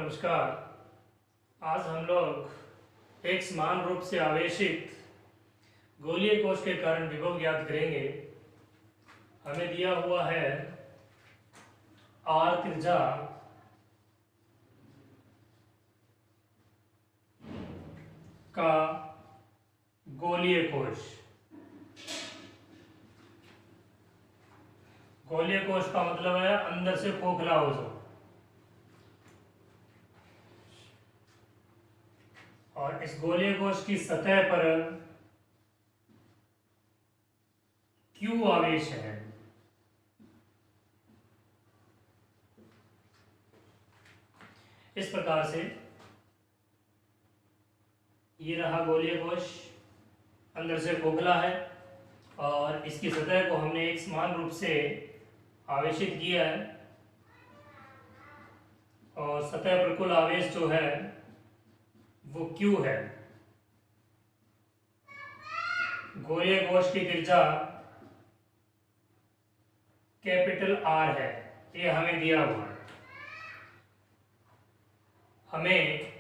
नमस्कार। आज हम लोग एक समान रूप से आवेशित गोलीय कोश के कारण विभव ज्ञात करेंगे। हमें दिया हुआ है आर त्रिज्या का गोलीय कोश। गोलीय कोश का मतलब है अंदर से खोखला हो जाओ, और इस गोलीय कोश की सतह पर Q आवेश है। इस प्रकार से ये रहा गोलीय कोश, अंदर से खोखला है और इसकी सतह को हमने एक समान रूप से आवेशित किया है, और सतह पर कुल आवेश जो है वो Q है। गोलीय कोश की त्रिज्या कैपिटल R है, ये हमें दिया हुआ है। हमें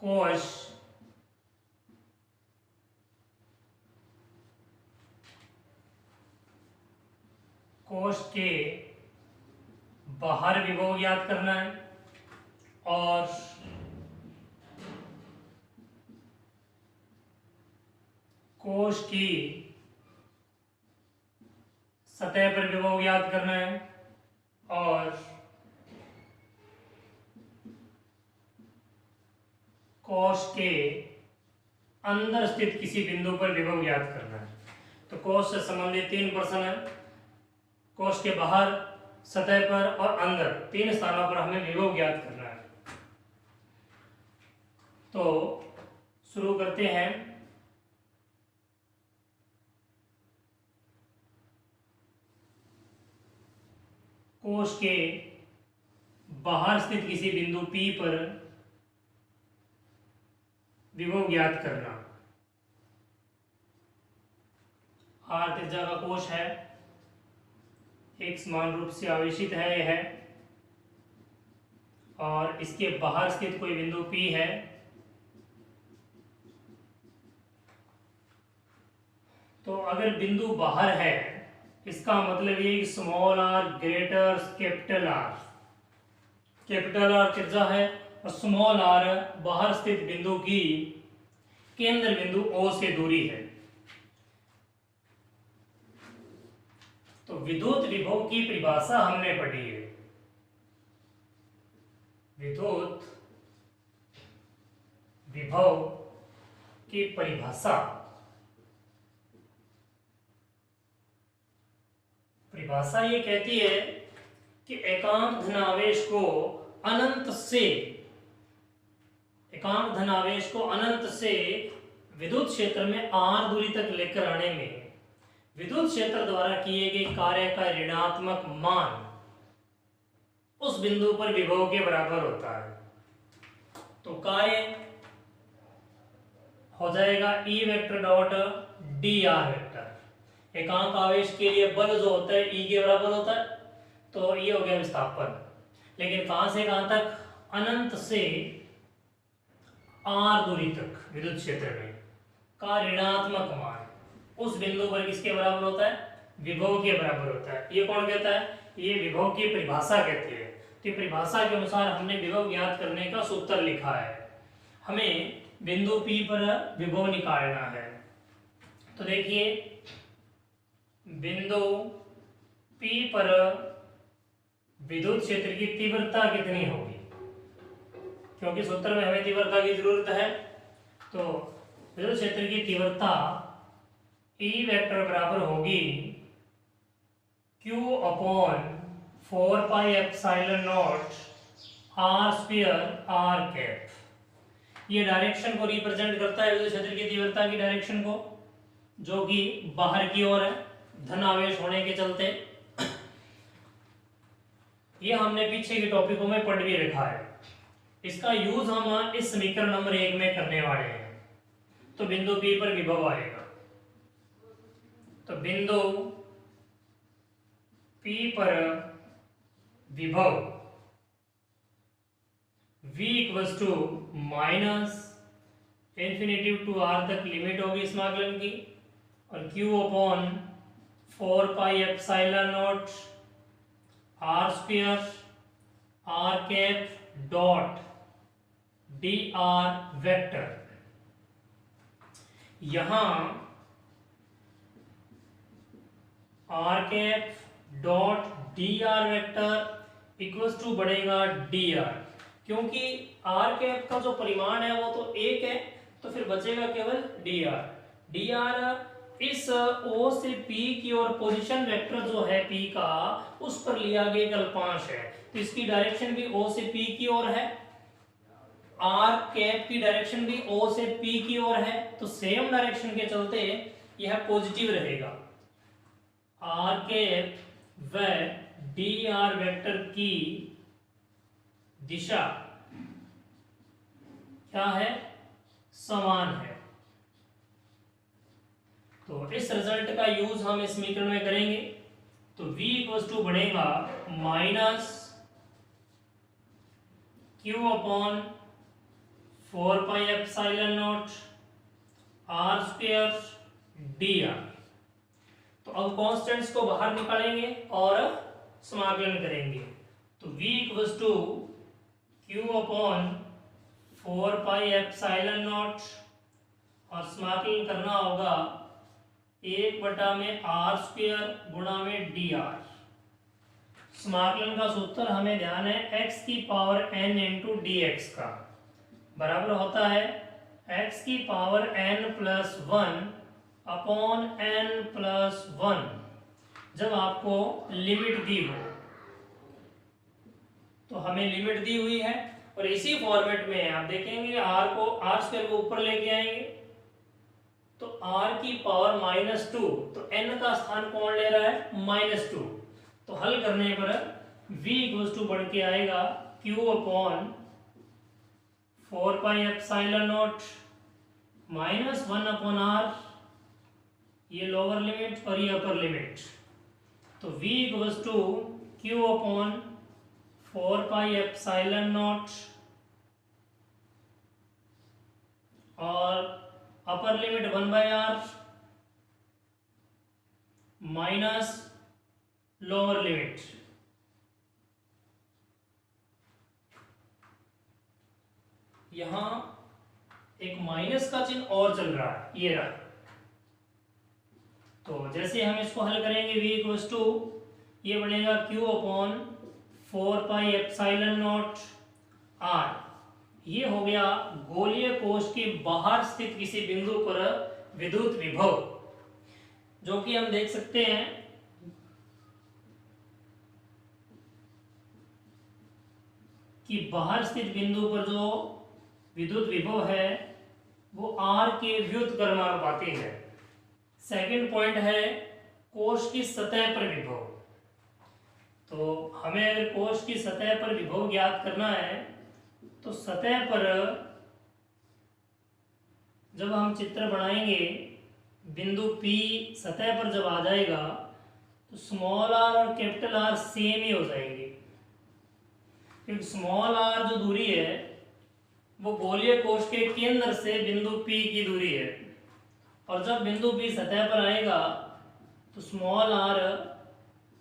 कोश के बाहर विभव ज्ञात करना है और कोश की सतह पर विभव ज्ञात करना है, और कोश के अंदर स्थित किसी बिंदु पर विभव ज्ञात करना है। तो कोश से संबंधित तीन प्रश्न है। कोश के बाहर, सतह पर और अंदर, तीन स्थानों पर हमें विभव ज्ञात करना है। तो शुरू करते हैं। कोश के बाहर स्थित किसी बिंदु P पर विभव ज्ञात करना। R त्रिज्या का कोश है, एक समान रूप से आवेशित है यह, और इसके बाहर स्थित कोई बिंदु P है। तो अगर बिंदु बाहर है, इसका मतलब ये small r greater capital R। Capital R त्रिज्या है और स्मॉल r बाहर स्थित बिंदु की केंद्र बिंदु O से दूरी है। तो विद्युत विभव की परिभाषा हमने पढ़ी है। विद्युत विभव की परिभाषा ये कहती है कि एकांक धनावेश को अनंत से विद्युत क्षेत्र में r दूरी तक लेकर आने में विद्युत क्षेत्र द्वारा किए गए कार्य का ऋणात्मक मान उस बिंदु पर विभव के बराबर होता है। तो कार्य हो जाएगा E vector dot dr vector. एकांक आवेश के लिए बल जो होता है E के बराबर होता है, तो ये हो गया विस्थापन। लेकिन कहां से कहां तक? अनंत से r दूरी तक विद्युत क्षेत्र में का ऋणात्मक मान उस बिंदु पर किसके बराबर होता है? विभव के बराबर होता है। ये कौन कहता है? ये विभव की परिभाषा कहती है। तो परिभाषा के अनुसार हमने विभव ज्ञात करने का सूत्र लिखा है। हमें बिंदु P पर विभव निकालना है। तो देखिए, बिंदु P पर विद्युत क्षेत्र की तीव्रता कितनी होगी? क्योंकि सूत्र में हमें तीव्रता की जरूरत है। तो विद्युत क्षेत्र की तीव्रता E वेक्टर बराबर होगी Q upon 4 pi epsilon naught R square R cap. ये डायरेक्शन को रिप्रेजेंट करता है, विद्युत क्षेत्र की तीव्रता की डायरेक्शन को, जो कि बाहर की ओर है धन आवेश होने के चलते। ये हमने पीछे के टॉपिकों में पढ़ भी रखा है। इसका यूज हम इस समीकरण नंबर 1 में करने वाले हैं। तो बिंदु P पर विभव आएगा। तो बिंदु P पर विभव v equals to minus infinity to r तक लिमिट होगी समाकलन की, और q upon 4 pi epsilon naught r square r cap dot dr vector. यहां r cap dot dr vector equals to बढ़ेगा dr, क्योंकि r कैप का जो परिमाण है वो तो एक है, तो फिर बचेगा केवल dr। dr इस O से P की ओर पोजीशन वेक्टर जो है P का, उस पर लिया गया एक अल्पांश है, तो इसकी डायरेक्शन भी O से P की ओर है, r कैप की डायरेक्शन भी O से P की ओर है, तो सेम डायरेक्शन के चलते यह पॉजिटिव रहेगा। r कैप व dr वेक्टर की दिशा क्या है, समान है। तो इस रिजल्ट का यूज हम इस समीकरण में करेंगे, तो v इक्वल्स टू बनेगा minus q upon 4 pi epsilon naught r square dr। तो अब कांस्टेंट्स को बाहर निकालेंगे और समाकलन करेंगे, तो v equals to q upon 4 pi epsilon naught, और समाकलन करना होगा 1 बटा में r स्क्वायर गुणा में dr। समाकलन का सूत्र हमें ध्यान है x की पावर n इंटू dx का, बराबर होता है x की power n plus 1 upon n plus 1। जब आपको लिमिट दी हो, तो हमें लिमिट दी हुई है, और इसी फॉर्मेट में आप देखेंगे r स्क्वायर को ऊपर लेके आएंगे, तो r की पावर -2, तो n का स्थान कौन ले रहा है, -2। तो हल करने पर v इक्वल्स टू बढ़ के आएगा q upon 4 pi epsilon naught -1 upon r, ये लोअर लिमिट और ये अपर लिमिट, तो v equals to q upon 4 pi epsilon naught, और upper limit 1/r minus lower limit. यहां एक माइनस का चिन्ह और चल रहा है, ये रहा। तो जैसे हम इसको हल करेंगे v इक्वल्स टू, ये बनेगा q upon 4 pi epsilon naught r। ये हो गया गोलीय कोश के बाहर स्थित किसी बिंदु पर विद्युत विभव, जो कि हम देख सकते हैं कि बाहर स्थित बिंदु पर जो विद्युत विभव है वो r के व्युत्क्रमानुपाती है। सेकंड पॉइंट है कोश की सतह पर विभव। तो हमें अगर कोश की सतह पर विभव ज्ञात करना है, तो सतह पर जब हम चित्र बनाएंगे, बिंदु P सतह पर जब आ जाएगा, तो स्मॉल r और कैपिटल R सेम ही हो जाएंगे, क्योंकि स्मॉल r जो दूरी है वो गोलीय कोश के केंद्र से बिंदु P की दूरी है, और जब बिंदु P सतह पर आएगा तो स्मॉल r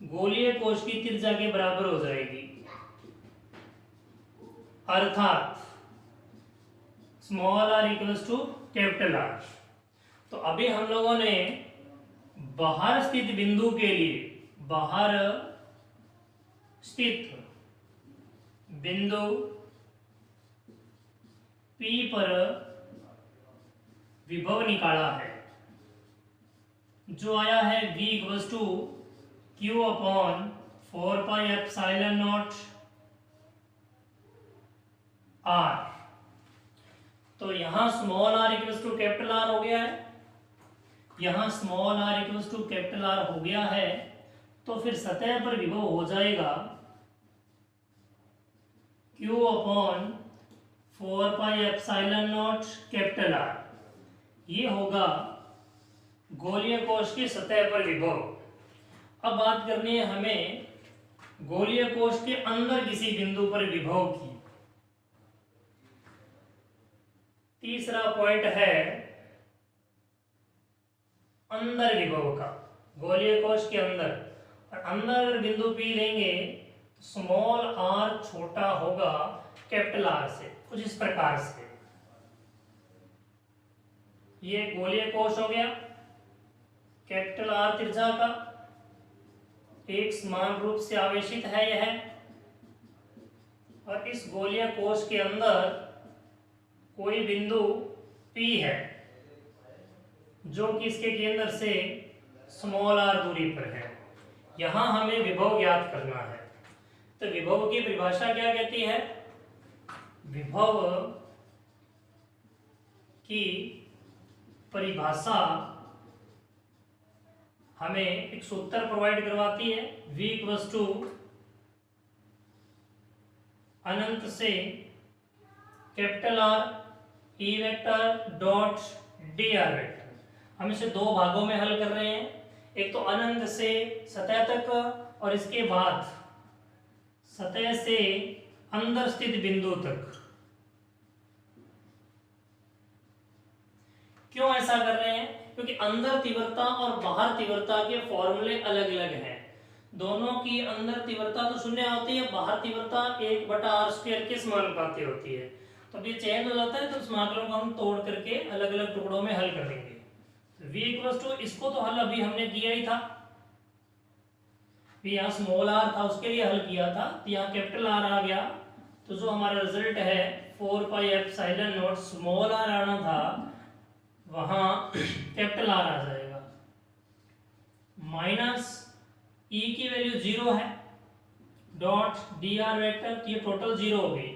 गोलीय कोश की त्रिज्या के बराबर हो जाएगी, अर्थात small r equals to capital R। तो अभी हम लोगों ने बाहर स्थित बिंदु के लिए, बाहर स्थित बिंदु P पर विभव निकाला है, जो आया है v equals to q upon 4 pi epsilon naught r। तो यहां small r equals to capital R हो गया है, यहां small r equals to capital R हो गया है, तो फिर सतह पर विभव हो जाएगा q upon 4 pi epsilon naught capital R। ये होगा गोलीय कोश की सतह पर विभव। अब बात करनी है हमें गोलीय कोश के अंदर किसी बिंदु पर विभव की। तीसरा पॉइंट है अंदर विभव का, गोलीय कोश के अंदर। और अंदर अगर बिंदु P लेंगे तो स्मॉल r छोटा होगा कैपिटल R से, कुछ इस प्रकार से। ये गोलीय कोश हो गया, कैपिटल R त्रिज्या का, एक समान रूप से आवेशित है यह। और इस गोलीय कोश के अंदर कोई बिंदु P है जो कि इसके केंद्र से स्मॉल r दूरी पर है। यहां हमें विभव ज्ञात करना है। तो विभव की परिभाषा क्या कहती है? विभव की परिभाषा हमें एक सूत्र प्रोवाइड करवाती है, v इक्वल्स टू अनंत से capital R E vector dot dr vector. हम इसे दो भागों में हल कर रहे हैं, एक तो अनंत से सतह तक और इसके बाद सतह से अंदर स्थित बिंदु तक। क्यों ऐसा कर रहे हैं? क्योंकि अंदर तीव्रता और बाहर तीव्रता के फॉर्मूले अलग अलग हैं। दोनों की अंदर तीव्रता तो शून्य होती है, बाहर तीव्रता 1/r² के समानुपाती होती है। तो ये चेंज हो जाता है, तो समाकलन को हम तोड़ करके अलग अलग टुकड़ों में हल कर देंगे। v इक्वल्स टू, इसको तो हल अभी हमने किया ही था, यहाँ स्मॉल r था उसके लिए हल किया था, तो यहाँ कैपिटल R आ गया। तो जो हमारा रिजल्ट है 4πε0 स्मॉल r आना था, वहां कैपिटल R आ जाएगा। माइनस e की वैल्यू 0 है डॉट dr वेक्टर, तो ये टोटल 0 हो गई।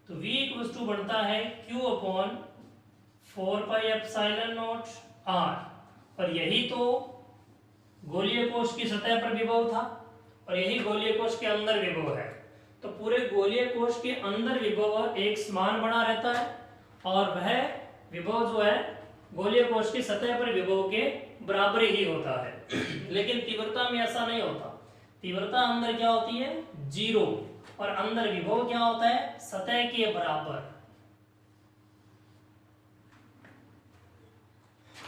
तो v इक्वल्स टू बनता है q अपॉन 4πε0 r। और यही तो गोलीय कोश की सतह पर विभव था और यही गोलीय कोश के अंदर विभव है। तो पूरे गोलीय कोश के अंदर विभव एक समान बना रहता है और वह विभव जो है गोलीय कोश की सतह पर विभव के बराबर ही होता है। लेकिन तीव्रता में ऐसा नहीं होता। तीव्रता अंदर क्या होती है? 0, और अंदर विभव क्या होता है? सतह के बराबर।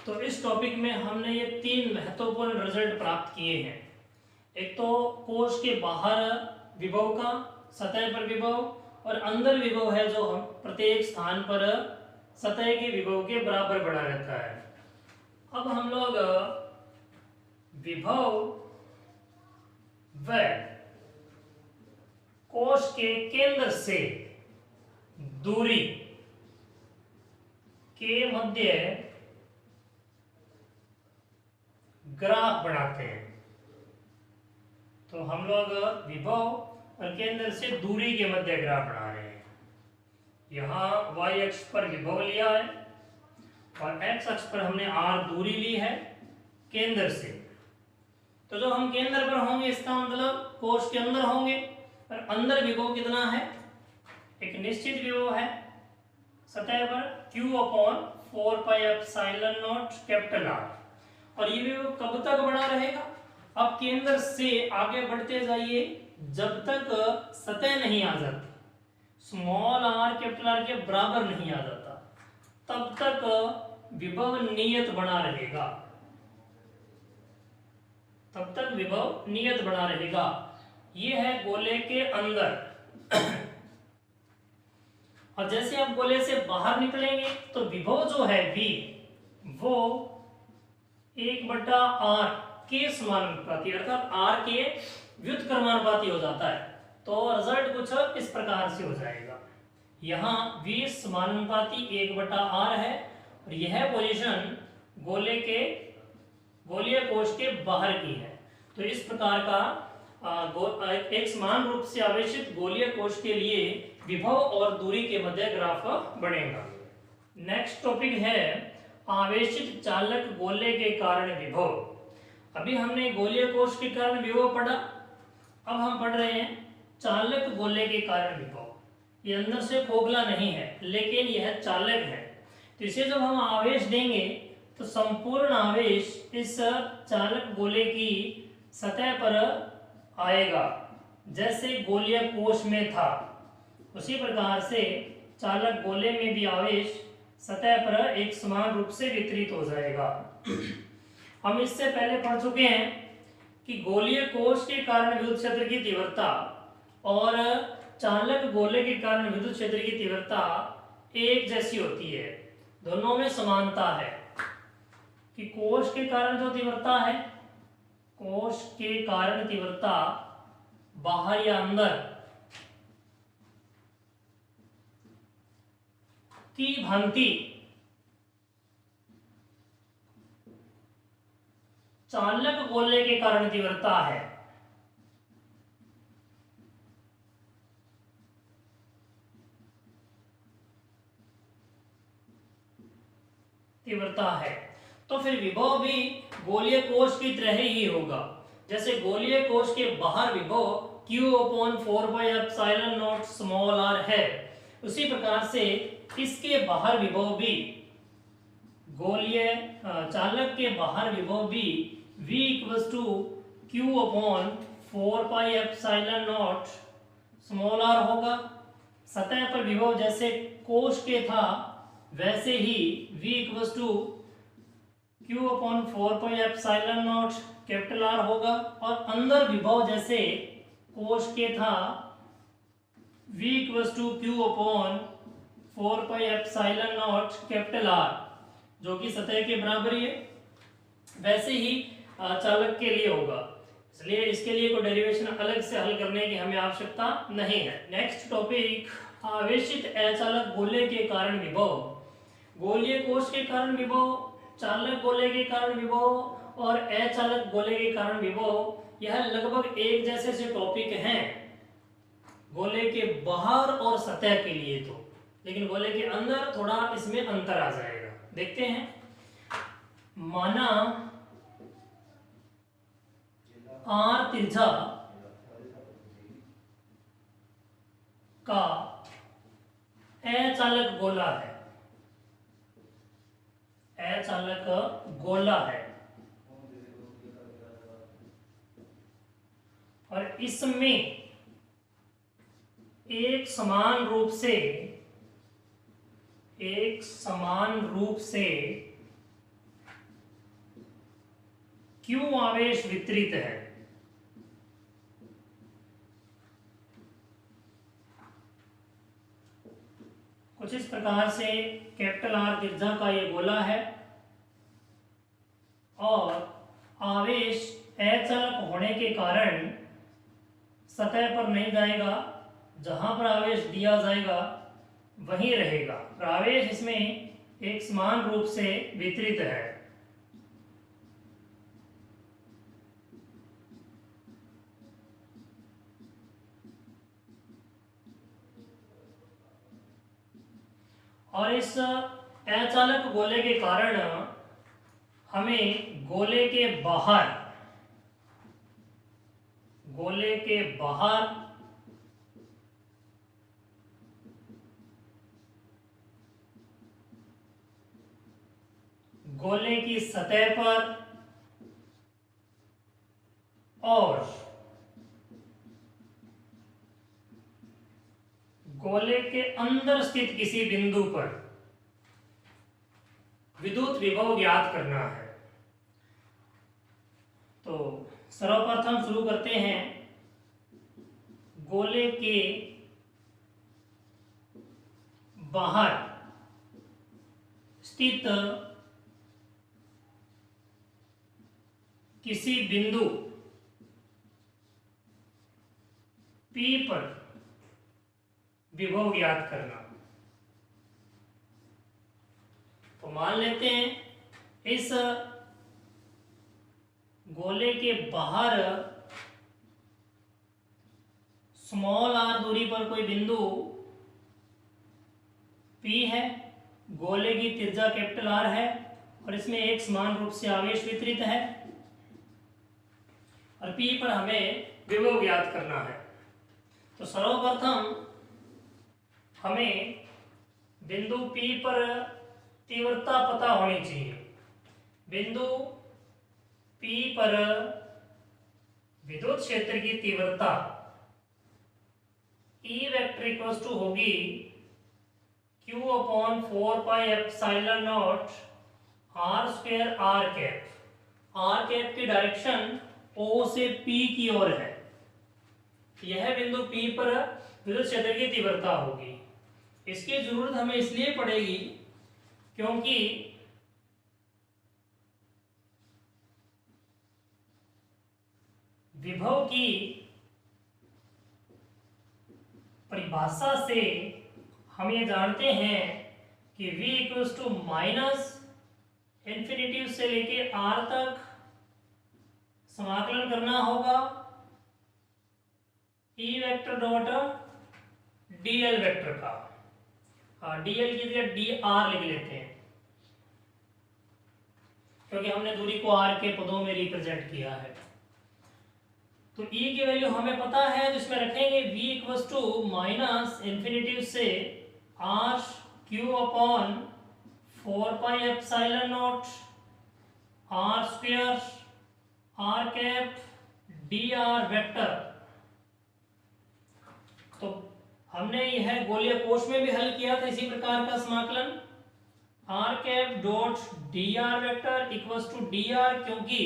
तो इस टॉपिक में हमने ये 3 महत्वपूर्ण रिजल्ट प्राप्त किए हैं। एक तो कोश के बाहर विभव का, सतह पर विभव, और अंदर विभव है जो हम प्रत्येक स्थान पर सतह के विभव के बराबर बना रहता है। अब हम लोग विभव व कोश के केंद्र से दूरी के मध्य ग्राफ बनाते हैं। तो हम लोग विभव और केंद्र से दूरी के मध्य ग्राफ बना रहे हैं। यहाँ y अक्ष पर विभव लिया है और x अक्ष पर हमने r दूरी ली है केंद्र से। तो जो हम केंद्र पर होंगे इसका मतलब कोश के अंदर होंगे, और अंदर विभव कितना है? एक निश्चित विभव है सतह पर q अपॉन 4πε0 कैपिटल R। और ये विभव कब तक बना रहेगा? अब केंद्र से आगे बढ़ते जाइए जब तक सतह नहीं आ जाती, स्मॉल r कैपिटल R के बराबर नहीं आ जाता, तब तक विभव नियत बना रहेगा। तब तक विभव नियत बना रहेगा। ये है गोले के अंदर। और जैसे आप गोले से बाहर निकलेंगे तो विभव जो है v वो 1/r के समानुपाती, अर्थात r के व्युत्क्रमानुपाती हो जाता है। तो रिजल्ट कुछ इस प्रकार से हो जाएगा। यहाँ v समानुपाती 1/r है और यह पोजीशन गोलीय कोश के बाहर की है। तो इस प्रकार का एक समान रूप से आवेशित गोलीय कोश के लिए विभव और दूरी के मध्य ग्राफ बनेगा। नेक्स्ट टॉपिक है आवेशित चालक गोले के कारण विभव। अभी हमने गोलीय कोश के कारण विभव पढ़ा, अब हम पढ़ रहे हैं चालक गोले के कारण विभव। ये अंदर से खोखला नहीं है लेकिन यह चालक है। तो इसे जब हम आवेश देंगे तो संपूर्ण आवेश इस चालक गोले की सतह पर आएगा, जैसे गोलीय कोश में था, उसी प्रकार से चालक गोले में भी आवेश सतह पर एक समान रूप से वितरित हो जाएगा। हम इससे पहले पढ़ चुके हैं कि गोलीय कोश के कारण विद्युत क्षेत्र की तीव्रता और चालक गोले के कारण विद्युत क्षेत्र की तीव्रता एक जैसी होती है, दोनों में समानता है। कि कोश के कारण जो तीव्रता है, कोश के कारण तीव्रता बाहर या अंदर की भांति चालक गोले के कारण तीव्रता है। तीव्रता है तो फिर विभव भी गोलीय कोश की तरह ही होगा। जैसे गोलीय कोश के बाहर विभव Q/4πε0 स्मॉल r है, उसी प्रकार से इसके बाहर विभव भी गोलीय चालक के बाहर विभव भी V = Q/4πε0 स्मॉल r होगा। सतह पर विभव जैसे कोश के था वैसे ही V = Q/4πε0 कैपिटल R होगा, और अंदर विभव जैसे कोश के था V = Q/4πε0 कैपिटल R, जो कि सतह के बराबर ही है, वैसे ही चालक के लिए होगा। इसलिए इसके लिए कोई डेरिवेशन अलग से हल करने की हमें आवश्यकता नहीं है। नेक्स्ट टॉपिक, आवेशित अचालक गोले के कारण विभव। गोलीय कोश के कारण विभव, चालक गोले के कारण विभव और अचालक गोले के कारण विभव, यह लगभग एक जैसे से टॉपिक हैं गोले के बाहर और सतह के लिए तो, लेकिन गोले के अंदर थोड़ा इसमें अंतर आ जाएगा। देखते हैं। माना R तिरछा का अचालक गोला है, अचालक गोला है, और इसमें एक समान रूप से Q आवेश वितरित है। कुछ इस प्रकार से कैपिटल R त्रिज्या का ये गोला है और आवेश अचालक होने के कारण सतह पर नहीं जाएगा, जहां पर आवेश दिया जाएगा वहीं रहेगा, और आवेश इसमें एक समान रूप से वितरित है। और इस अचालक गोले के कारण हमें गोले के बाहर गोले की सतह पर और गोले के अंदर स्थित किसी बिंदु पर विद्युत विभव ज्ञात करना है। तो सर्वप्रथम शुरू करते हैं गोले के बाहर स्थित किसी बिंदु P पर विभव ज्ञात करना। तो मान लेते हैं इस गोले के बाहर स्मॉल r दूरी पर कोई बिंदु P है, गोले की त्रिज्या कैपिटल R है और इसमें एक समान रूप से आवेश वितरित है, और P पर हमें विभव ज्ञात करना है। तो सर्वप्रथम हमें बिंदु P पर तीव्रता पता होनी चाहिए। बिंदु P पर विद्युत क्षेत्र की तीव्रता ई वेक्टर इक्वल्स टू होगी Q upon 4πε0 r square r cap. R cap की डायरेक्शन O से P की ओर है। यह बिंदु P पर विद्युत क्षेत्र की तीव्रता होगी। इसकी जरूरत हमें इसलिए पड़ेगी क्योंकि विभव की परिभाषा से हम ये जानते हैं कि V equals to minus infinity से लेके R तक समाकलन करना होगा E vector dot dl vector का। dl की जगह dr लिख लेते हैं क्योंकि हमने दूरी को r के पदों में रिप्रेजेंट किया है। तो E की वैल्यू हमें पता है, तो इसमें रखेंगे V equals to minus infinity से r q upon 4πε0 r square r cap dr vector. तो हमने यह गोलीय कोश में भी हल किया था इसी प्रकार का समाकलन। r cap dot dr vector equals to dr, क्योंकि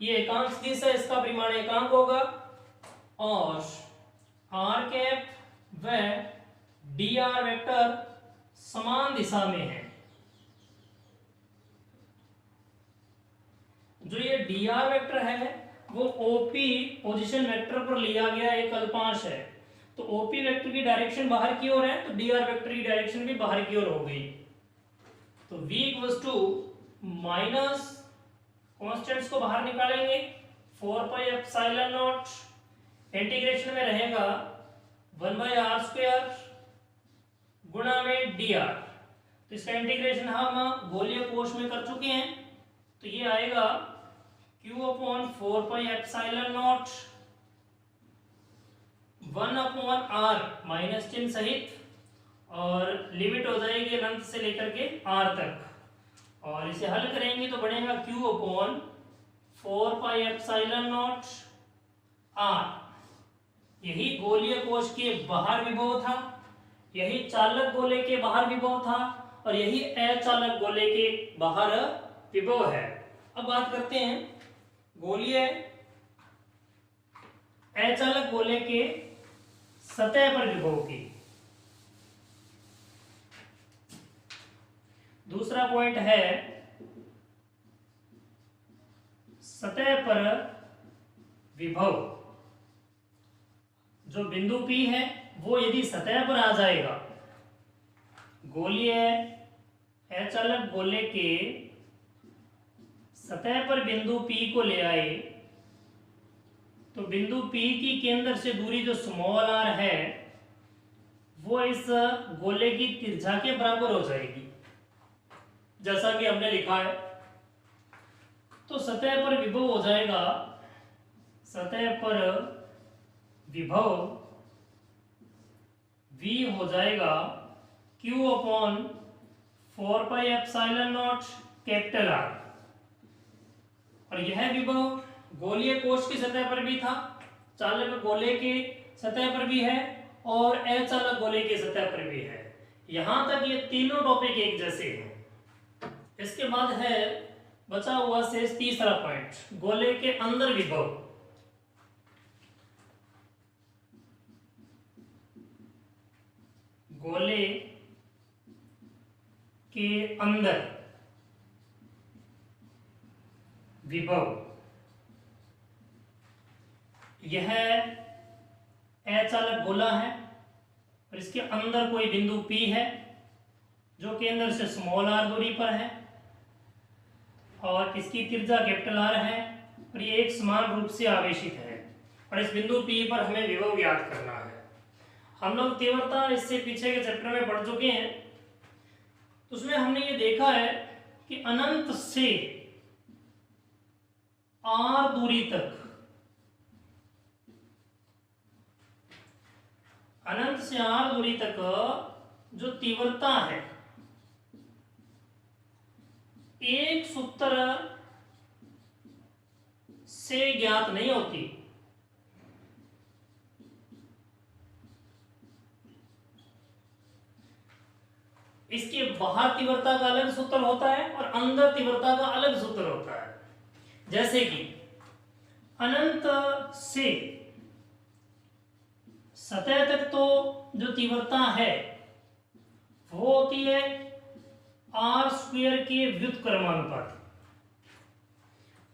ये एकांक सदिश है, इसका परिमाण एकांक होगा, और r कैप व dr वेक्टर समान दिशा में है। जो ये dr वेक्टर है वो OP पोजीशन वेक्टर पर लिया गया एक अल्पांश है। तो OP वेक्टर की डायरेक्शन बाहर की ओर है, तो dr वेक्टर की डायरेक्शन भी बाहर की ओर हो गई। तो V equals to minus constants को बाहर निकालेंगे 4πε0 इंटीग्रेशन में रहेगा 1/r स्क्वायर गुणा में dr। तो इसका इंटीग्रेशन हम गोलीय कोश में कर चुके हैं, तो ये आएगा Q अपॉन 4πε0 1/r माइनस चिन्ह सहित, और लिमिट हो जाएगी अनंत से लेकर के r तक, और इसे हल करेंगे तो बनेगा Q अपॉन 4πε0 r। यही गोलीय कोश के बाहर विभव था, यही चालक गोले के बाहर विभव था, और यही अचालक गोले के बाहर विभव है। अब बात करते हैं गोलीय अचालक गोले के सतह पर विभव की। दूसरा पॉइंट है सतह पर विभव। जो बिंदु P है वो यदि सतह पर आ जाएगा, गोलीय अचालक गोले के सतह पर बिंदु P को ले आए, तो बिंदु P की केंद्र से दूरी जो स्मॉल r है वो इस गोले की त्रिज्या के बराबर हो जाएगी, जैसा कि हमने लिखा है। तो सतह पर विभव हो जाएगा, सतह पर विभव V हो जाएगा Q अपॉन 4πε0 कैपिटल R। और यह विभव गोलीय कोश की सतह पर भी था, चालक गोले के सतह पर भी है, और अचालक गोले की सतह पर भी है। यहां तक ये तीनों टॉपिक एक जैसे हैं। इसके बाद है बचा हुआ शेष तीसरा पॉइंट, गोले के अंदर विभव। गोले के अंदर विभव। यह अचालक गोला है और इसके अंदर कोई बिंदु P है जो केंद्र से स्मॉल r दूरी पर है, और इसकी त्रिज्या कैपिटल R है, और ये एक समान रूप से आवेशित है, और इस बिंदु P पर हमें विभव ज्ञात करना है। हम लोग तीव्रता इससे पीछे के चैप्टर में पढ़ चुके हैं, तो उसमें हमने ये देखा है कि अनंत से r दूरी तक, अनंत से r दूरी तक जो तीव्रता है एक सूत्र से ज्ञात नहीं होती। इसके बाहर तीव्रता का अलग सूत्र होता है और अंदर तीव्रता का अलग सूत्र होता है। जैसे कि अनंत से सतह तक तो जो तीव्रता है वो होती है आर स्क्वायर के व्युत्क्रमानुपाती,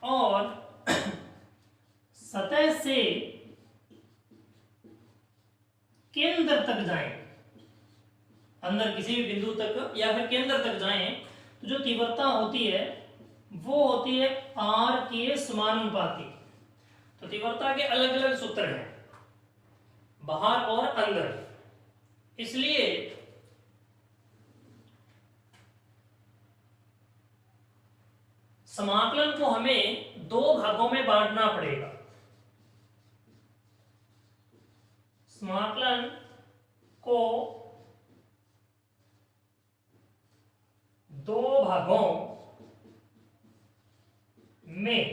और सतह से केंद्र तक जाएं, अंदर किसी भी बिंदु तक या फिर केंद्र तक जाएं, तो जो तीव्रता होती है वो होती है आर के समानुपाती। तो तीव्रता के अलग अलग सूत्र हैं, बाहर और अंदर, इसलिए समाकलन को हमें दो भागों में बांटना पड़ेगा। समाकलन को दो भागों में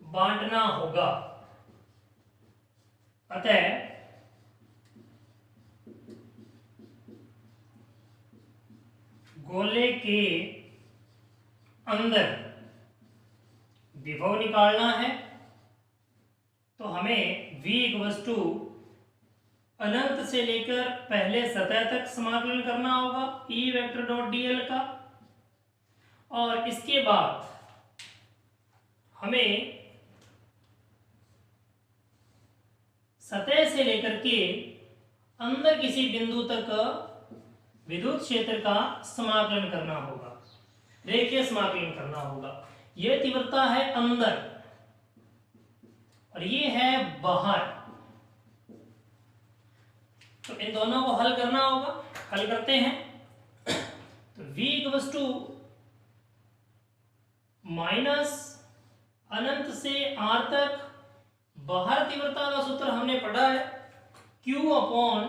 बांटना होगा। अतः गोले के अंदर विभव निकालना है, तो हमें v इक्वल्स टू अनंत से लेकर पहले सतह तक समाकलन करना होगा E वेक्टर डॉट dl का, और इसके बाद हमें सतह से लेकर के अंदर किसी बिंदु तक विद्युत क्षेत्र का समाकलन करना होगा, रेखीय समाकलन करना होगा। यह तीव्रता है अंदर और ये है बाहर, तो इन दोनों को हल करना होगा। हल करते हैं, तो v इक्वल्स टू माइनस अनंत से r तक बाहर तीव्रता का सूत्र हमने पढ़ा है q upon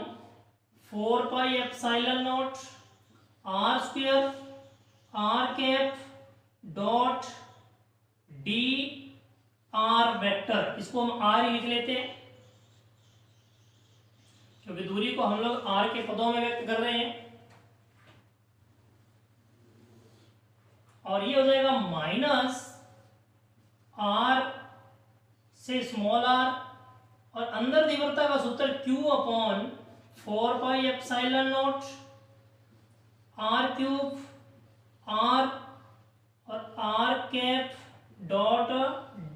4 pi epsilon naught r square r cap dot d r vector. इसको हम r ही लिख लेते हैं क्योंकि दूरी को हम लोग r के पदों में व्यक्त कर रहे हैं, और ये हो जाएगा माइनस r से स्मॉल r, और अंदर तीव्रता का सूत्र q upon 4 pi epsilon naught r cube r और r cap dot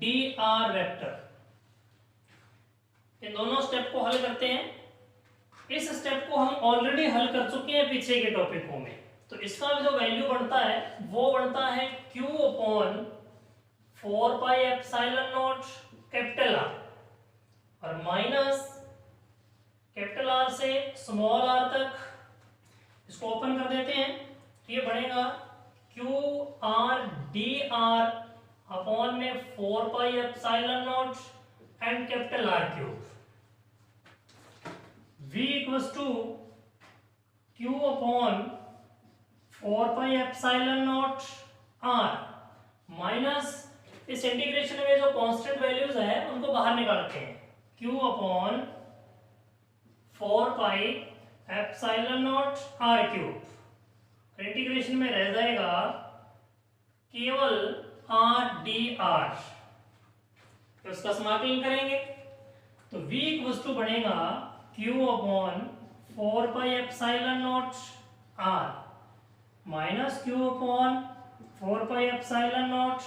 d r vector. इन दोनों स्टेप को हल करते हैं। इस स्टेप को हम ऑलरेडी हल कर चुके हैं पीछे के टॉपिकों में, तो इसका जो वैल्यू बनता है वो बनता है q upon 4 pi epsilon naught capital R और माइनस कैपिटल R से स्मॉल r तक। इसको ओपन कर देते हैं, तो ये बनेगा q r d r upon में 4 pi epsilon naught and capital R cube. v equals to q upon 4 pi epsilon naught r minus इस इंटीग्रेशन में जो कांस्टेंट वैल्यूज है उनको बाहर निकालते हैं, q upon 4 pi epsilon naught r cube. Integration में रह जाएगा केवल r dr, तो इसका समाकलन करेंगे तो v इक्वल्स टू बनेगा q upon 4 pi epsilon naught r minus q upon 4 pi epsilon naught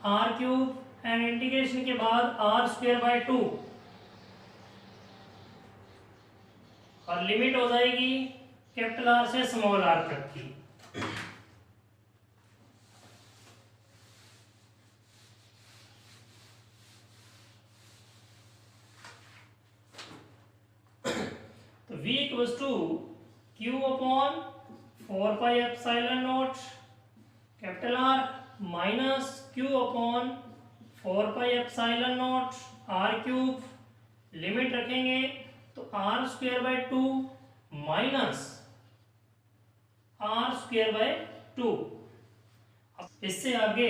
r cube and integration के बाद r स्क्वायर बाय 2, और लिमिट हो जाएगी कैपिटल R से स्मॉल r तक की। तो v equals to q upon 4 pi epsilon naught capital R minus q upon 4 pi epsilon naught r cube. Limit रखेंगे तो r square by 2 minus r square by 2। इससे आगे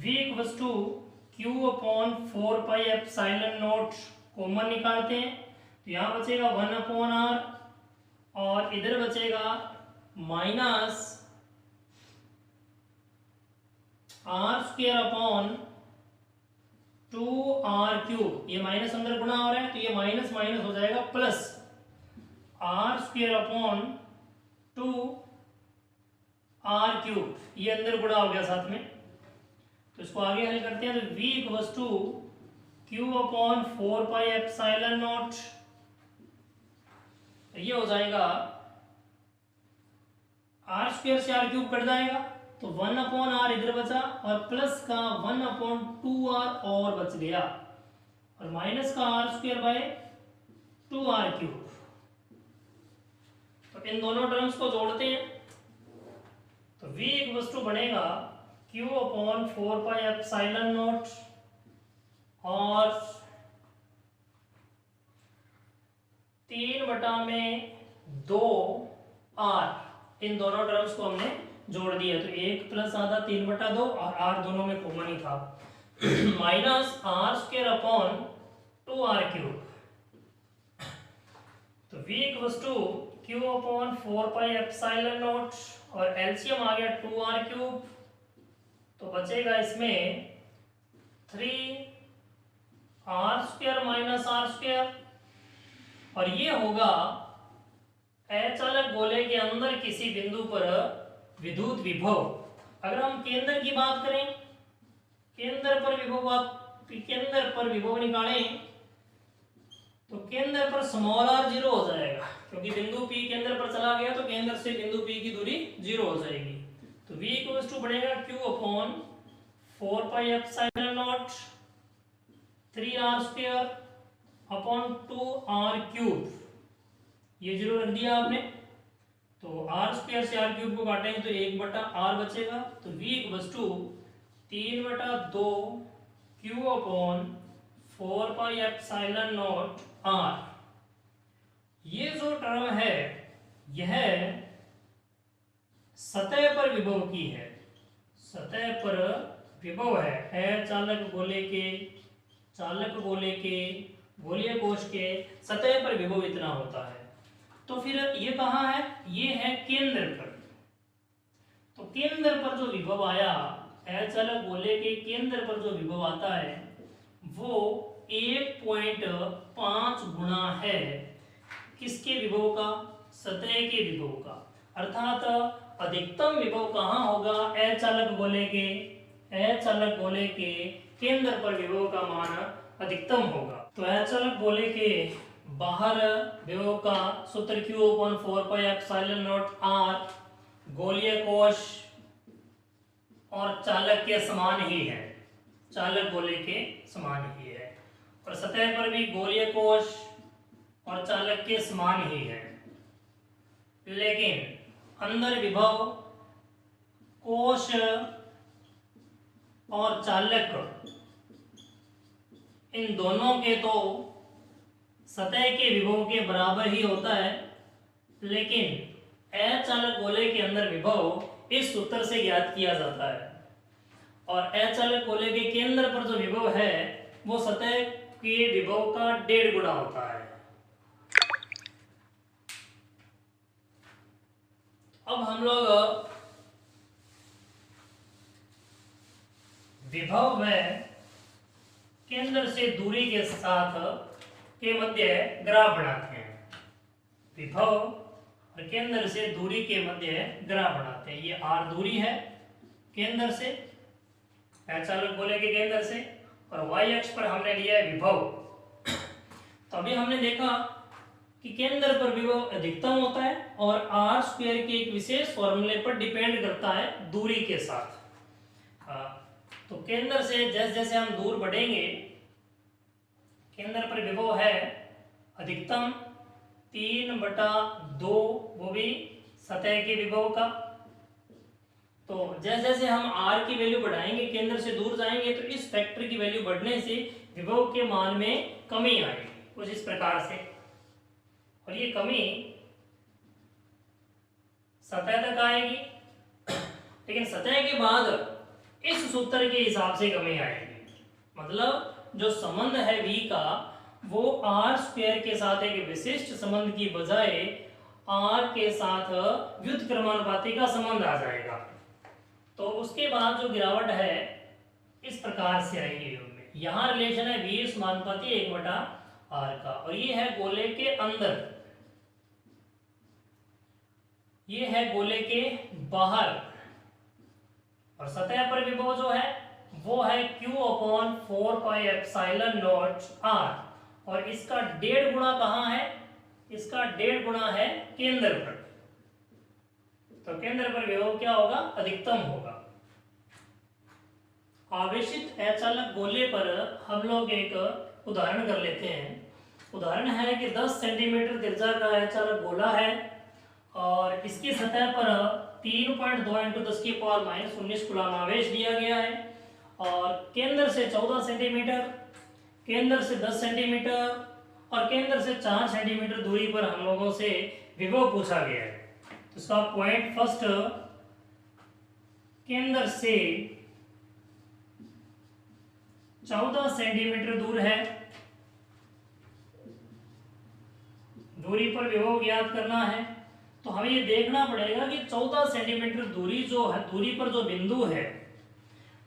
v equals to q upon 4 pi epsilon naught common निकालते हैं, तो यहाँ बचेगा 1 upon r और इधर बचेगा minus are square upon 2r³। ये माइनस अंदर गुणा हो रहा है तो ये माइनस माइनस हो जाएगा plus are square upon 2r³। ये अंदर गुणा हो गया साथ में, तो इसको आगे हल करते हैं। तो v equals to q upon 4πε0। ये हो जाएगा आर स्क्वायर से r³ कट जाएगा तो 1/r इधर बचा और प्लस का 1/2r और बच गया और माइनस का r² बाय 2r³। तो इन दोनों टर्म्स को जोड़ते हैं तो v इक्वल्स टू बनेगा q अपॉन 4πε0 और 3/2r। इन दोनों टर्म्स को हमने जोड़ दिया तो 1 प्लस आधा 3/2 और r दोनों में कॉमन ही था माइनस r² अपॉन 2r³। तो v equals to q upon 4πε0 और एलसीएम आ गया 2r³ तो बचेगा इसमें 3r² माइनस r² और ये होगा अचालक गोले के अंदर किसी बिंदु पर विद्युत विभव। अगर हम केंद्र की बात करें, केंद्र पर विभव निकालें तो केंद्र पर स्मॉल r 0 हो जाएगा क्योंकि बिंदु P केंद्र पर चला गया तो केंद्र से बिंदु P की दूरी 0 हो जाएगी। तो v इक्वल्स टू बनेगा q upon 4πε0 3r² upon 2r³। ये 0 रख दिया आपने तो r² से r³ को काटेंगे तो 1/r बचेगा। तो v equals to 3/2 q upon 4πε0 r। ये जो टर्म है यह सतह पर विभव की है, सतह पर विभव है चालक गोले के गोलीय कोश के सतह पर विभव इतना होता है। तो फिर ये कहाँ है, ये है केंद्र पर। तो केंद्र पर जो विभव आया अचालक गोले के केंद्र पर जो विभव आता है वो 1.5 गुना है किसके विभव का, सतह के विभव का। अर्थात अधिकतम विभव कहाँ होगा, अचालक गोले के केंद्र पर विभव का मान अधिकतम होगा। तो अचालक गोले के बाहर विभव का सूत्र q अपॉन 4πε0 r गोलीय कोश और चालक के समान ही है, चालक गोले के समान ही है और सतह पर भी गोलीय कोश और चालक के समान ही है। लेकिन अंदर विभव कोश और चालक इन दोनों के तो सतह के विभव के बराबर ही होता है, लेकिन अचालक गोले के अंदर विभव इस सूत्र से ज्ञात किया जाता है और अचालक गोले के केंद्र पर जो विभव है वो सतह के विभव का 1.5 गुना होता है। अब हम लोग विभव में केंद्र से दूरी के साथ के मध्य ग्राफ बनाते हैं। विभव और केंद्र से दूरी के मध्य ग्राफ बनाते हैं। ये r दूरी है केंद्र से, अचालक गोले के केंद्र से, और y अक्ष पर हमने लिया है विभव। तो अभी हमने देखा कि केंद्र पर विभव अधिकतम होता है और r² के एक विशेष फॉर्मूले पर डिपेंड करता है दूरी के साथ। तो केंद्र से जैसे जैसे हम दूर बढ़ेंगे, केंद्र पर विभव है अधिकतम 3/2, वो भी सतह के विभव का। तो जैसे जैसे हम r की वैल्यू बढ़ाएंगे, केंद्र से दूर जाएंगे, तो इस फैक्टर की वैल्यू बढ़ने से विभव के मान में कमी आएगी कुछ इस प्रकार से, और ये कमी सतह तक आएगी। लेकिन सतह के बाद इस सूत्र के हिसाब से कमी आएगी, मतलब जो संबंध है v का वो r² के साथ एक विशिष्ट संबंध की बजाय आर के साथ व्युत्क्रमानुपाती का संबंध आ जाएगा। तो उसके बाद जो गिरावट है इस प्रकार से आएगी में, यहाँ रिलेशन है V समानुपाती 1/r का, और ये है गोले के अंदर, ये है गोले के बाहर, और सतह पर विभव जो है वो है Q/4πε0r, और इसका 1.5 गुना कहाँ है, इसका 1.5 गुना है केंद्र पर। तो केंद्र पर विभव क्या होगा, अधिकतम होगा। आवेशित अचालक गोले पर हम लोग एक उदाहरण कर लेते हैं। उदाहरण है कि 10 सेंटीमीटर त्रिज्या का अचालक गोला है और इसकी सतह पर 3.2 × 10⁻⁻19 कूलम आवेश दिया गया है, और केंद्र से 14 सेंटीमीटर, केंद्र से 10 सेंटीमीटर और केंद्र से 4 सेंटीमीटर दूरी पर हम लोगों से विभव पूछा गया है। तो इसका पॉइंट फर्स्ट, केंद्र से 14 सेंटीमीटर दूर है, दूरी पर विभव ज्ञात करना है। तो हमें ये देखना पड़ेगा कि 14 सेंटीमीटर दूरी जो है, दूरी पर जो बिंदु है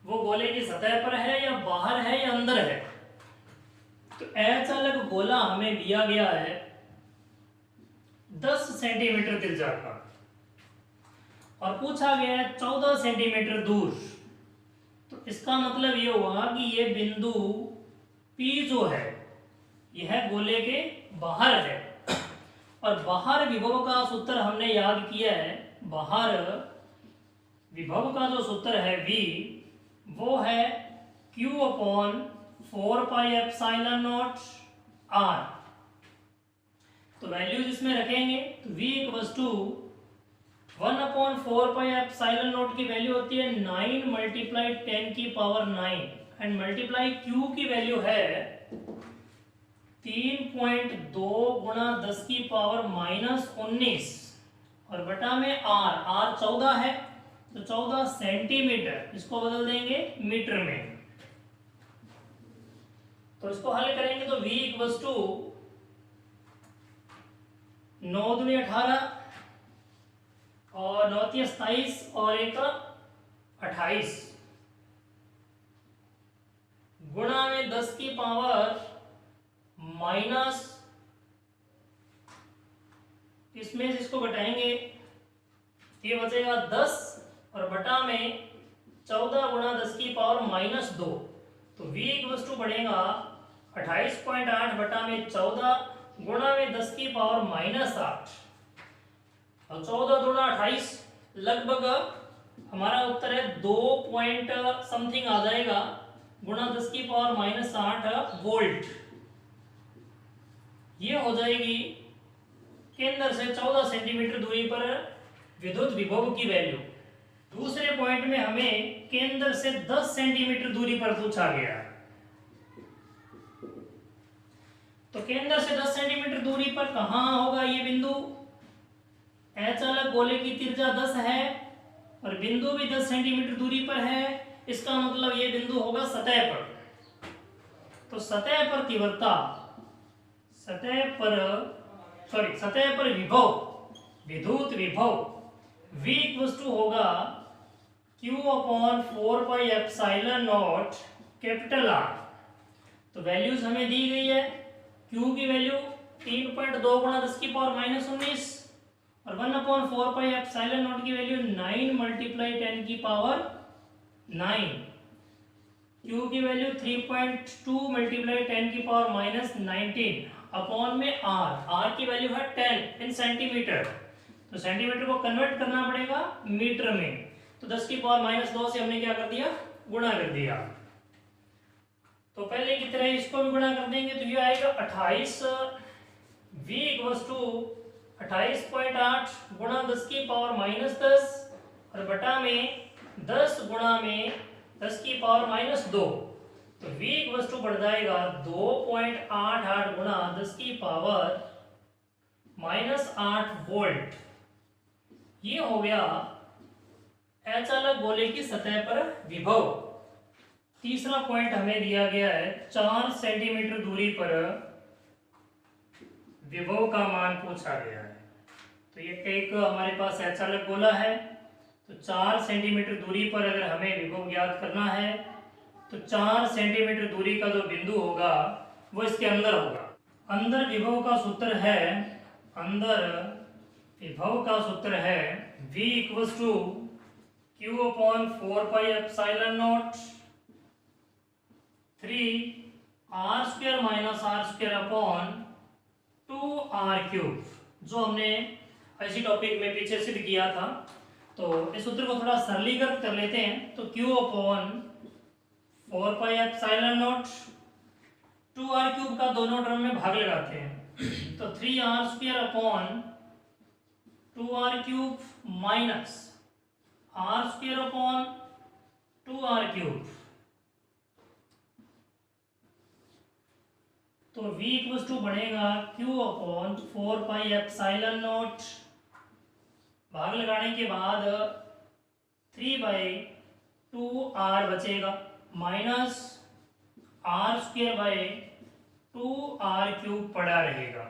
वो गोले की सतह पर है या बाहर है या अंदर है। तो अचालक गोला हमें दिया गया है 10 सेंटीमीटर त्रिज्या का और पूछा गया है 14 सेंटीमीटर दूर। तो इसका मतलब ये हुआ कि ये बिंदु P जो है यह गोले के बाहर है, और बाहर विभव का सूत्र हमने याद किया है। बाहर विभव का जो सूत्र है V, वो है Q/4πε0r। तो वैल्यूज इसमें रखेंगे तो V = 1/4πε0 की वैल्यू होती है 9 × 10⁹ एंड मल्टीप्लाई Q की वैल्यू है 3.2 × 10⁻⁻19 और बटा में R 14 है, तो 14 सेंटीमीटर, इसको बदल देंगे मीटर में। तो इसको हल करेंगे तो V = 9 दूनी 18 और 9 × 27 और 1 28 गुणा में 10⁻⁻, इसमें इसको घटाएंगे, ये बचेगा 10 और बटा में 14 × 10⁻⁻2। तो V = बढ़ेगा 28.8 बटा में 14 गुणा में 10⁻⁻8 और 14 दूना 28, लगभग हमारा उत्तर है 2 पॉइंट समथिंग आ जाएगा गुणा 10⁻⁻8 वोल्ट। ये हो जाएगी केंद्र से 14 सेंटीमीटर दूरी पर विद्युत विभव की वैल्यू। दूसरे पॉइंट में हमें केंद्र से 10 सेंटीमीटर दूरी पर पूछा गया। तो केंद्र से 10 सेंटीमीटर दूरी पर कहां होगा ये बिंदु? अचालक गोले की त्रिज्या 10 है और बिंदु भी 10 सेंटीमीटर दूरी पर है, इसका मतलब ये बिंदु होगा सतह पर। तो सतह पर तीव्रता, सतह पर विभव, विद्युत विभव V = होगा Q/4πε0 कैपिटल R। तो वैल्यूज हमें दी गई है, Q की वैल्यू 3.2 × 10⁻⁻19 और 1/4πε0 की वैल्यू 9 × 10⁻9, Q की वैल्यू 3.2 × 10⁻19 अपॉन में R की वैल्यू है 10 इन सेंटीमीटर। तो सेंटीमीटर को कन्वर्ट करना पड़ेगा मीटर में, तो 10⁻⁻2 से हमने क्या कर दिया, गुणा कर दिया। तो पहले की तरह इसको भी गुणा कर देंगे तो ये आएगा 28। V = 28.8 गुणा 10⁻�10 और बटा में 10 गुणा में 10⁻2। तो V = बढ़ जाएगा 2.88 गुणा 10⁻⁻8 वोल्ट। ये हो गया अचालक गोले की सतह पर विभव। तीसरा पॉइंट हमें दिया गया है 4 सेंटीमीटर दूरी पर विभव का मान पूछा गया है। तो तो ये एक हमारे पास अचालक गोला है, तो 4 सेंटीमीटर दूरी पर अगर हमें विभव ज्ञात करना है तो 4 सेंटीमीटर दूरी का जो बिंदु होगा वो इसके अंदर होगा। अंदर विभव का सूत्र है, अंदर विभव का सूत्र है V equals to Q upon 4 pi epsilon naught 3 R square minus R square upon 2R cube, जो हमने इसी टॉपिक में पीछे सिद्ध किया था। तो इस सूत्र को थोड़ा सरलीकृत कर लेते हैं, तो Q upon 4 pi epsilon naught 2R cube का दोनों टर्म में भाग लगाते हैं, तो 3R square upon 2R cube minus R square upon 2R cube. तो V इक्वल्स टू बनेगा Q upon 4 pi epsilon not, भाग लगाने के बाद 3/2R बचेगा minus R square bye 2R cube पड़ा रहेगा।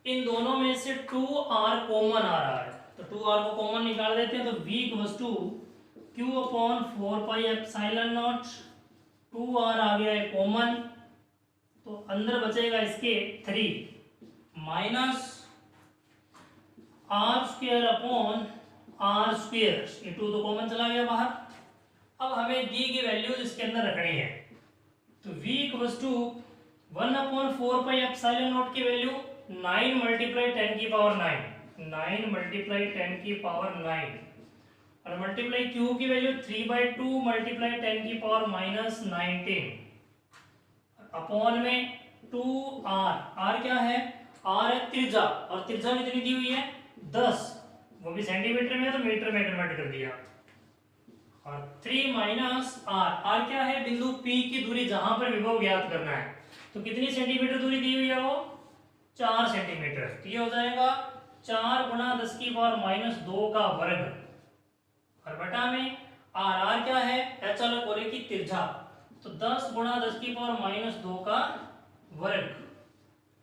इन दोनों में से 2R कॉमन आ रहा है, तो 2R को कॉमन निकाल देते हैं, तो V equals to Q upon 4 pi epsilon naught 2R आ गया है कॉमन, तो अंदर बचेगा इसके 3 minus R square upon R square, ये 2 तो कॉमन चला गया बाहर। अब हमें दी की वैल्यूज इसके अंदर रखनी है, तो V equals to 1 upon 4 pi epsilon naught की वैल्यू 9 मल्टीप्लाई 10 की पावर 9 मल्टीप्लाई 10 की पावर 9 और मल्टीप्लाई Q की वैल्यू 3/2 मल्टीप्लाई 10 की पावर माइनस 19 अपॉन में 2R। R क्या है? R है त्रिज्या, और त्रिज्या कितनी दी हुई है? 10, वो भी सेंटीमीटर में है तो मीटर में कन्वर्ट कर दिया, और 3 माइनस R। R क्या है? बिंदु P की दूरी जहां पर विभव ज्ञात करना है, तो कितनी सेंटीमीटर दूरी दी हुई है? वो 4 सेंटीमीटर। तो ये हो जाएगा 4 गुणा 10 की पावर माइनस 2 का वर्ग, और बटा में R क्या है? अचालक गोले की त्रिज्या, तो 10 गुणा 10 की पावर माइनस 2 का वर्ग।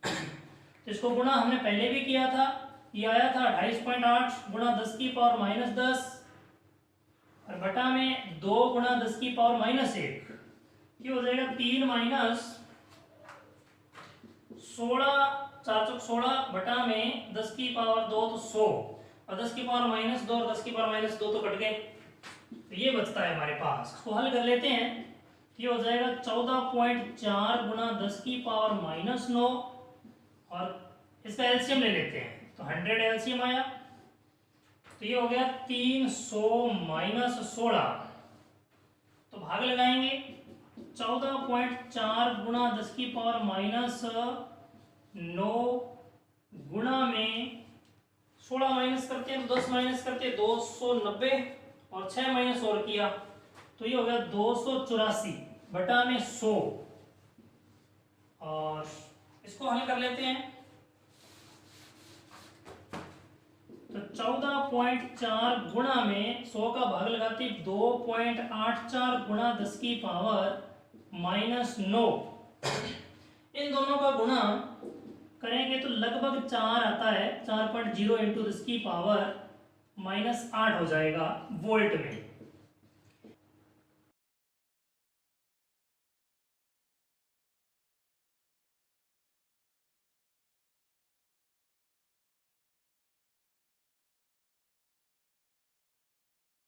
तो इसको गुणा हमने पहले भी किया था, ये आया था 28.8 गुणा 10 की पावर माइनस 10, और बटा में 2 गुणा 10 की पावर माइनस 1, ये हो जाएगा 3 माइनस 16, 4 चौक 16 बटा में 10 की पावर 2 तो 100, और 10 की पावर माइनस 2 और 10 की पावर माइनस 2 तो कट गए, तो ये बचता है हमारे पास। इसको हल कर लेते हैं, ये हो जाएगा 14.4 गुणा 10 की पावर माइनस 9, और इसका एलसीएम ले लेते हैं, तो 100 एलसीएम आया, तो ये हो गया 300 माइनस 16, तो भाग लगाएंगे 14.4 गुणा 10 की पावर माइनस 9 गुणा में 16 माइनस करते हैं तो 10 माइनस करते हैं 290, और 6 माइनस और किया तो ये हो गया 284 बटा में 100, और इसको हल कर लेते हैं, तो 14.4 गुणा में 100 का भाग लगाते 2.84 गुणा 10 की पावर माइनस 9, इन दोनों का गुणा करेंगे तो लगभग 4 आता है, 4.0 इंटू 10 की पावर माइनस 8 हो जाएगा वोल्ट में।